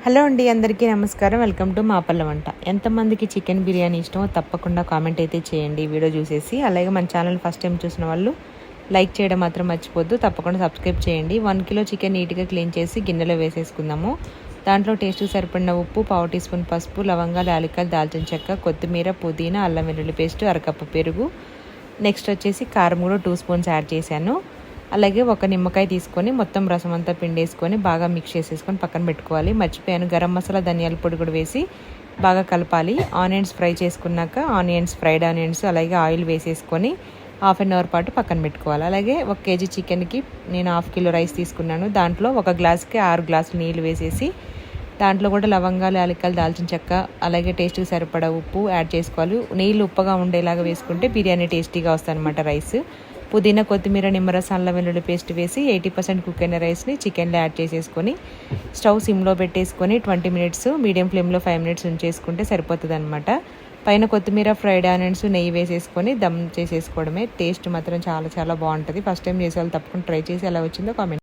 Hello అండి, అందరికీ నమస్కారం. వెల్కమ్ టు మా పల్లె వంట. ఎంతమందికి చికెన్ బిర్యానీ ఇష్టమో తప్పకుండా కామెంట్ అయితే చేయండి వీడియో చూసేసి. అలాగే మన ఛానల్ ఫస్ట్ టైం చూసిన వాళ్ళు లైక్ చేయడం మాత్రం మర్చిపోద్దు. తప్పకుండా సబ్స్క్రైబ్ చేయండి. 1 కిలో చికెన్ నీట్గా క్లీన్ చేసి గిన్నెలో వేసేసుకుందాము. దాంట్లో టేస్ట్ సరిపడిన ఉప్పు, 1/2 టీ స్పూన్ పసుపు, లవంగాలు, యాలకులు, దాల్చిన చెక్క, కొత్తిమీర, పుదీనా, అల్లం వెల్లుల్లి పేస్ట్, అరకప్పు పెరుగు, నెక్స్ట్ వచ్చేసి కారం కూడా 2 స్పూన్స్ యాడ్ చేశాను. అలాగే ఒక నిమ్మకాయ తీసుకొని మొత్తం రసం అంతా పిండేసుకొని బాగా మిక్స్ చేసేసుకొని పక్కన పెట్టుకోవాలి. మర్చిపోయాను, గరం మసాలా, ధనియాల పొడి కూడా వేసి బాగా కలపాలి. ఆనియన్స్ ఫ్రై చేసుకున్నాక ఫ్రైడ్ ఆనియన్స్ అలాగే ఆయిల్ వేసేసుకొని 1/2 అవర్ పాటు పక్కన పెట్టుకోవాలి. అలాగే 1 కేజీ చికెన్కి నేను 1/2 కిలో రైస్ తీసుకున్నాను. దాంట్లో 1 గ్లాస్కి 6 గ్లాసులు నీళ్ళు వేసేసి దాంట్లో కూడా లవంగాలు, యాలకులు, దాల్చిన చెక్క అలాగే టేస్ట్కి సరిపడా ఉప్పు యాడ్ చేసుకోవాలి. నీళ్ళు ఉప్పగా ఉండేలాగా వేసుకుంటే బిర్యానీ టేస్టీగా వస్తుంది అనమాట. రైస్, పుదీనా, కొత్తిమీర, నిమ్మరసం, అల్లం వెల్లుల్లి పేస్ట్ వేసి 80% కుక్ అయిన రైస్ని చికెన్లో యాడ్ చేసేసుకొని స్టవ్ సిమ్లో పెట్టేసుకొని 20 మినిట్స్ మీడియం ఫ్లేమ్లో 5 మినిట్స్ ఉంచేసుకుంటే సరిపోతుంది అనమాట. పైన కొత్తిమీర, ఫ్రైడ్ ఆనియన్స్, నెయ్యి వేసేసుకొని దమ్ చేసేసుకోవడమే. టేస్ట్ మాత్రం చాలా చాలా బాగుంటుంది. ఫస్ట్ టైం చేసే వాళ్ళు తప్పకుండా ట్రై చేసి ఎలా వచ్చిందో కామెంట్